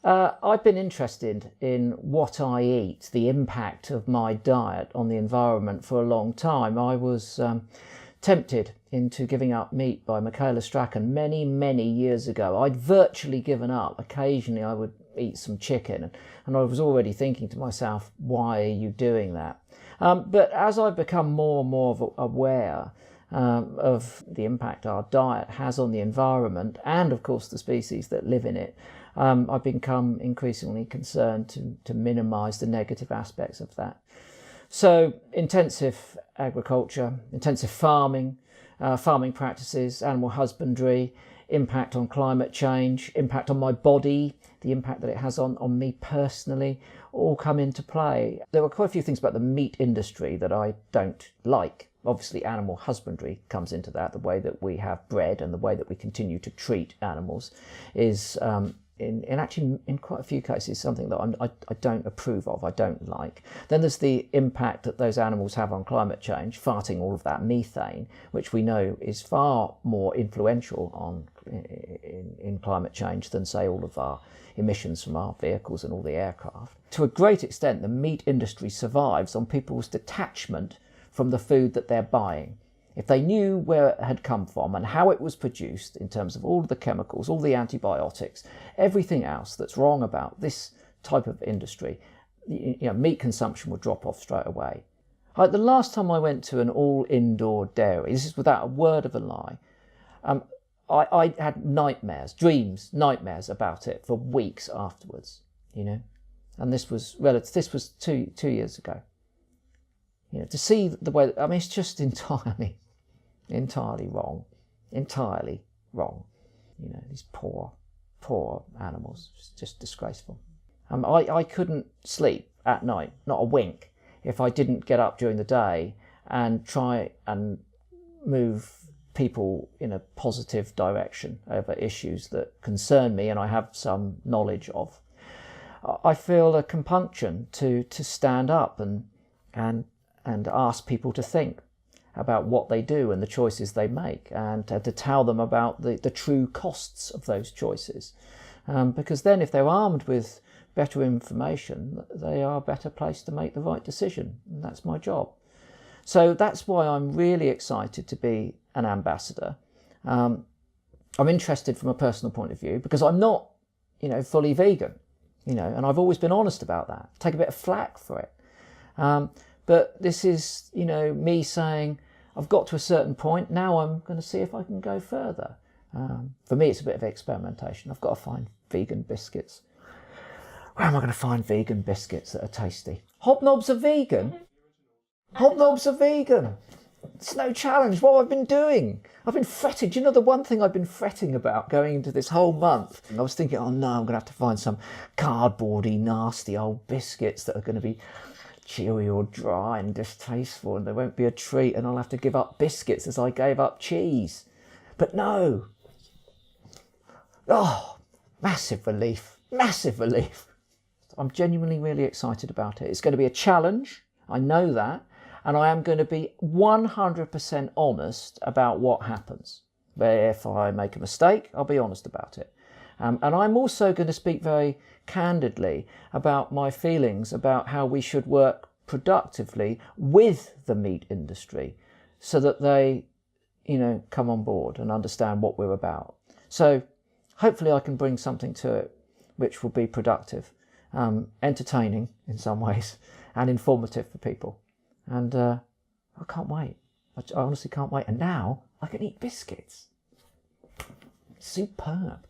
I've been interested in what I eat, the impact of my diet on the environment for a long time. I was tempted into giving up meat by Michaela Strachan many years ago. I'd virtually given up. Occasionally I would eat some chicken, and I was already thinking to myself, why are you doing that? But as I've become more and more aware of the impact our diet has on the environment and of course the species that live in it, I've become increasingly concerned to minimise the negative aspects of that. So intensive agriculture, intensive farming, farming practices, animal husbandry, impact on climate change, impact on my body, the impact that it has on me personally, all come into play. There were quite a few things about the meat industry that I don't like. Obviously animal husbandry comes into that. The way that we have bred and the way that we continue to treat animals is in quite a few cases something that I don't approve of, I don't like. Then there's the impact that those animals have on climate change, farting all of that methane, which we know is far more influential in climate change than, say, all of our emissions from our vehicles and all the aircraft. To a great extent, the meat industry survives on people's detachment from the food that they're buying. If they knew where it had come from and how it was produced in terms of all of the chemicals, all the antibiotics, everything else that's wrong about this type of industry, meat consumption would drop off straight away. Like the last time I went to an all-indoor dairy, this is without a word of a lie, I had nightmares about it for weeks afterwards, and this was 2 years ago. To see the way, it's just entirely wrong, these poor animals, it's just disgraceful. I couldn't sleep at night, not a wink, if I didn't get up during the day and try and move people in a positive direction over issues that concern me and I have some knowledge of. I feel a compunction to stand up and ask people to think about what they do and the choices they make, and to tell them about the true costs of those choices. Because then if they're armed with better information, they are better placed to make the right decision, and that's my job. So that's why I'm really excited to be an ambassador. I'm interested from a personal point of view because I'm not, fully vegan, and I've always been honest about that. Take a bit of flack for it. But this is, me saying, I've got to a certain point, now I'm going to see if I can go further. For me, it's a bit of experimentation. I've got to find vegan biscuits. Where am I going to find vegan biscuits that are tasty? Hobnobs are vegan? Hobnobs are vegan. It's no challenge. What have I been doing? I've been fretting. Do you know the one thing I've been fretting about going into this whole month? I was thinking, oh no, I'm going to have to find some cardboardy, nasty old biscuits that are going to be chewy or dry and distasteful, and they won't be a treat, and I'll have to give up biscuits as I gave up cheese. But no. Oh, massive relief. I'm genuinely really excited about it. It's going to be a challenge. I know that. And I am going to be 100% honest about what happens. If I make a mistake, I'll be honest about it. And I'm also going to speak very candidly about my feelings about how we should work productively with the meat industry so that they, come on board and understand what we're about. So hopefully I can bring something to it which will be productive, entertaining in some ways, and informative for people. And I can't wait. I honestly can't wait. And now I can eat biscuits. Superb.